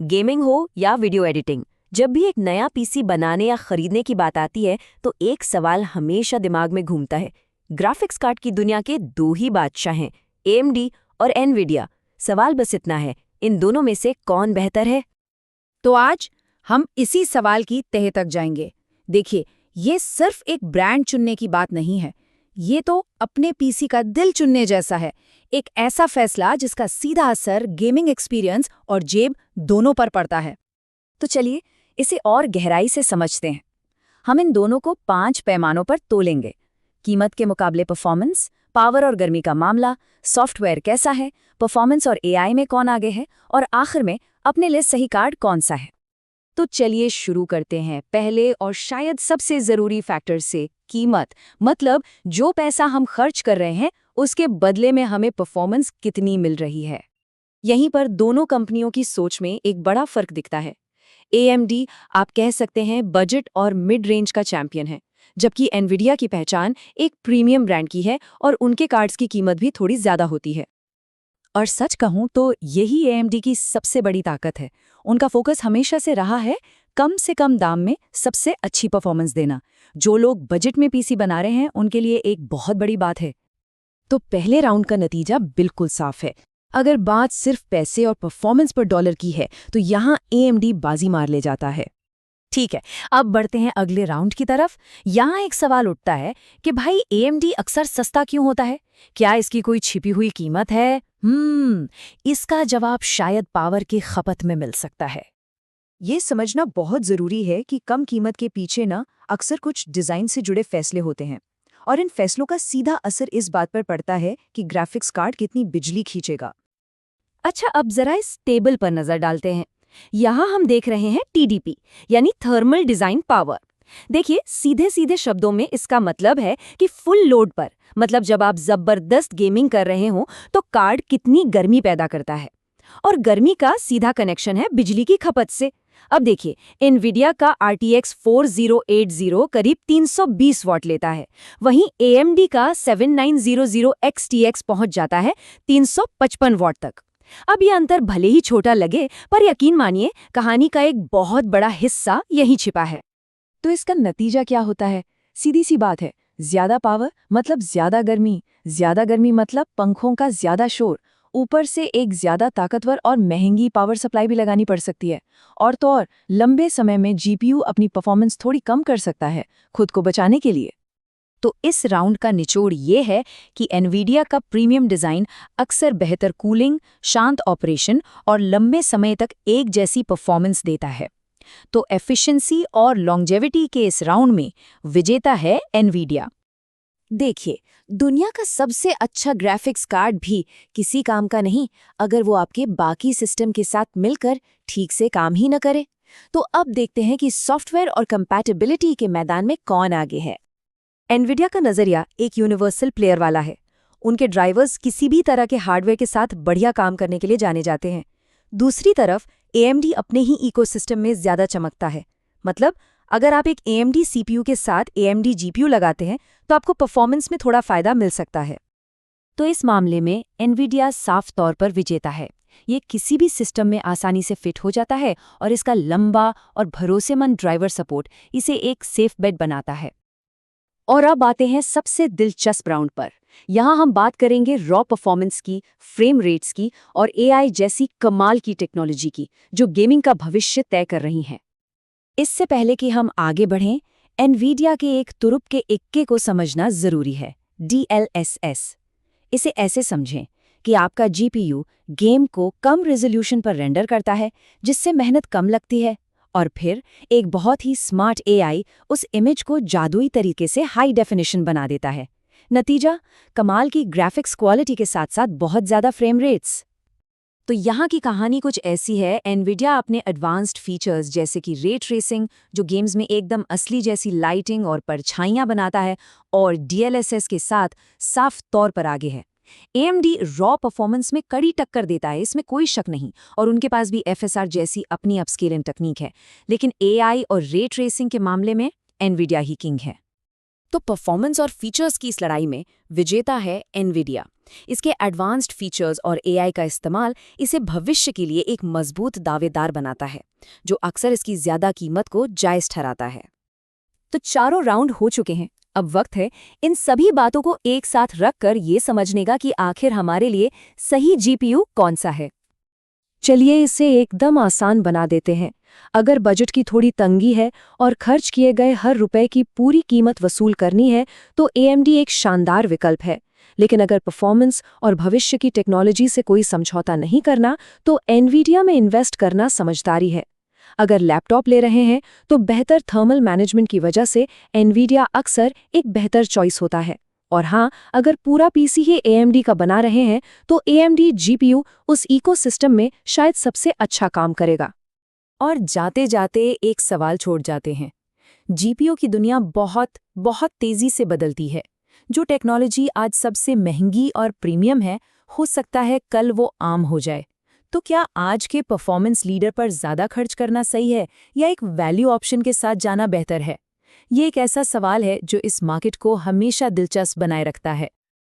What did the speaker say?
Gaming हो या video editing, जब भी एक नया पीसी बनाने या खरीदने की बात आती है तो एक सवाल हमेशा दिमाग में घूमता है। ग्राफिक्स कार्ड की दुनिया के दो ही बादशाह हैं, AMD और एनवीडिया। सवाल बस इतना है, इन दोनों में से कौन बेहतर है? तो आज हम इसी सवाल की तह तक जाएंगे। देखिए, ये सिर्फ एक ब्रांड चुनने की बात नहीं है, ये तो अपने पीसी का दिल चुनने जैसा है। एक ऐसा फैसला जिसका सीधा असर गेमिंग एक्सपीरियंस और जेब दोनों पर पड़ता है। तो चलिए इसे और गहराई से समझते हैं। हम इन दोनों को 5 पैमानों पर तोलेंगे। कीमत के मुकाबले परफॉर्मेंस, पावर और गर्मी का मामला, सॉफ्टवेयर कैसा है, परफॉर्मेंस और AI में कौन आगे है, और आखिर में अपने लिए सही कार्ड कौन सा है। तो चलिए शुरू करते हैं पहले और शायद सबसे जरूरी फैक्टर से, कीमत। मतलब जो पैसा हम खर्च कर रहे हैं उसके बदले में हमें परफॉर्मेंस कितनी मिल रही है। यहीं पर दोनों कंपनियों की सोच में एक बड़ा फर्क दिखता है। AMD आप कह सकते हैं बजट और मिड रेंज का चैंपियन है, जबकि एनवीडिया की पहचान एक प्रीमियम ब्रांड की है और उनके कार्ड्स की कीमत भी थोड़ी ज्यादा होती है। और सच कहूं तो यही AMD की सबसे बड़ी ताकत है। उनका फोकस हमेशा से रहा है कम से कम दाम में सबसे अच्छी परफॉर्मेंस देना। जो लोग बजट में पीसी बना रहे हैं उनके लिए एक बहुत बड़ी बात है। तो पहले राउंड का नतीजा बिल्कुल साफ है। अगर बात सिर्फ पैसे और परफॉर्मेंस पर डॉलर की है तो यहाँ AMD बाजी मार ले जाता है। ठीक है, अब बढ़ते हैं अगले राउंड की तरफ। यहाँ एक सवाल उठता है कि भाई AMD अक्सर सस्ता क्यों होता है? क्या इसकी कोई छिपी हुई कीमत है? इसका जवाब शायद पावर की खपत में मिल सकता है। ये समझना बहुत जरूरी है कि कम कीमत के पीछे ना अक्सर कुछ डिजाइन से जुड़े फैसले होते हैं, और इन फैसलों का सीधा असर इस बात पर पड़ता है कि ग्राफिक्स कार्ड कितनी बिजली खींचेगा। अच्छा, अब जरा इस टेबल पर नजर डालते हैं। यहाँ हम देख रहे हैं TDP यानी थर्मल डिजाइन पावर। देखिए, सीधे सीधे शब्दों में इसका मतलब है कि फुल लोड पर, मतलब जब आप जबरदस्त गेमिंग कर रहे हो तो कार्ड कितनी गर्मी पैदा करता है, और गर्मी का सीधा कनेक्शन है बिजली की खपत से। अब देखिए, एनवीडिया का RTX 4080 करीब 320 वॉट लेता है, वहीं AMD का 7900 XTX पहुंच जाता है 355 वॉट तक। अब ये अंतर भले ही छोटा लगे, पर यकीन मानिए कहानी का एक बहुत बड़ा हिस्सा यही छिपा है। तो इसका नतीजा क्या होता है? सीधी सी बात है, ज्यादा पावर मतलब ज्यादा गर्मी मतलब पंखों का ज्यादा शोर, ऊपर से एक ज्यादा ताकतवर और महंगी पावर सप्लाई भी लगानी पड़ सकती है। और तो और लंबे समय में GPU अपनी परफॉर्मेंस थोड़ी कम कर सकता है खुद को बचाने के लिए। तो इस राउंड का निचोड़ ये है कि एनवीडिया का प्रीमियम डिज़ाइन अक्सर बेहतर कूलिंग, शांत ऑपरेशन और लंबे समय तक एक जैसी परफॉर्मेंस देता है। तो एफिशिएंसी और लॉन्जेविटी के इस राउंड में विजेता है एनवीडिया। देखिए, दुनिया का सबसे अच्छा ग्राफिक्स कार्ड भी किसी काम का नहीं अगर वो आपके बाकी सिस्टम के साथ मिलकर ठीक से काम ही न करे। तो अब देखते हैं कि सॉफ्टवेयर और कंपैटिबिलिटी के मैदान में कौन आगे है। एनवीडिया का नजरिया एक यूनिवर्सल प्लेयर वाला है। उनके ड्राइवर्स किसी भी तरह के हार्डवेयर के साथ बढ़िया काम करने के लिए जाने जाते हैं। दूसरी तरफ AMD अपने ही इकोसिस्टम में ज्यादा चमकता है। मतलब अगर आप एक AMD CPU के साथ AMD GPU लगाते हैं तो आपको परफॉर्मेंस में थोड़ा फायदा मिल सकता है। तो इस मामले में एनवीडिया साफ तौर पर विजेता है। ये किसी भी सिस्टम में आसानी से फिट हो जाता है और इसका लंबा और भरोसेमंद ड्राइवर सपोर्ट इसे एक सेफ बेट बनाता है। और अब आते हैं सबसे दिलचस्प राउंड पर। यहाँ हम बात करेंगे रॉ परफॉर्मेंस की, फ्रेम रेट्स की और AI जैसी कमाल की टेक्नोलॉजी की, जो गेमिंग का भविष्य तय कर रही हैं। इससे पहले कि हम आगे बढ़ें, एनवीडिया के एक तुरुप के इक्के को समझना जरूरी है, DLSS। इसे ऐसे समझें कि आपका GPU गेम को कम रेजोल्यूशन पर रेंडर करता है, जिससे मेहनत कम लगती है, और फिर एक बहुत ही स्मार्ट AI उस इमेज को जादुई तरीके से हाई डेफिनेशन बना देता है। नतीजा, कमाल की ग्राफिक्स क्वालिटी के साथ साथ बहुत ज़्यादा फ्रेम रेट्स। तो यहाँ की कहानी कुछ ऐसी है। एनवीडिया अपने एडवांस्ड फीचर्स जैसे कि रे ट्रेसिंग, जो गेम्स में एकदम असली जैसी लाइटिंग और परछाइयाँ बनाता है, और DLSS के साथ साफ तौर पर आगे है। AMD रॉ परफॉर्मेंस में कड़ी टक्कर देता है, इसमें कोई शक नहीं, और उनके पास भी FSR जैसी अपनी अपस्केलिंग टेक्निक है। लेकिन AI और रे ट्रेसिंग के मामले में एनवीडिया ही किंग है। तो परफॉर्मेंस और फीचर्स की इस लड़ाई में विजेता है एनवीडिया। इसके एडवांस्ड फीचर्स और एआई का इस्तेमाल इसे भविष्य के लिए एक मजबूत दावेदार बनाता है, जो अक्सर इसकी ज्यादा कीमत को जायज ठहराता है। तो चारों राउंड हो चुके हैं। अब वक्त है इन सभी बातों को एक साथ रखकर ये समझने का कि आखिर हमारे लिए सही जीपीयू कौन सा है। चलिए इसे एकदम आसान बना देते हैं। अगर बजट की थोड़ी तंगी है और खर्च किए गए हर रुपए की पूरी कीमत वसूल करनी है तो AMD एक शानदार विकल्प है। लेकिन अगर परफॉर्मेंस और भविष्य की टेक्नोलॉजी से कोई समझौता नहीं करना तो एनवीडिया में इन्वेस्ट करना समझदारी है। अगर लैपटॉप ले रहे हैं तो बेहतर थर्मल मैनेजमेंट की वजह से एनवीडिया अक्सर एक बेहतर चॉइस होता है। और हाँ, अगर पूरा पीसी ही AMD का बना रहे हैं तो AMD GPU उस इकोसिस्टम में शायद सबसे अच्छा काम करेगा। और जाते जाते एक सवाल छोड़ जाते हैं। जीपीयू की दुनिया बहुत बहुत तेजी से बदलती है। जो टेक्नोलॉजी आज सबसे महंगी और प्रीमियम है, हो सकता है कल वो आम हो जाए। तो क्या आज के परफॉर्मेंस लीडर पर ज़्यादा खर्च करना सही है या एक वैल्यू ऑप्शन के साथ जाना बेहतर है? ये एक ऐसा सवाल है जो इस मार्केट को हमेशा दिलचस्प बनाए रखता है।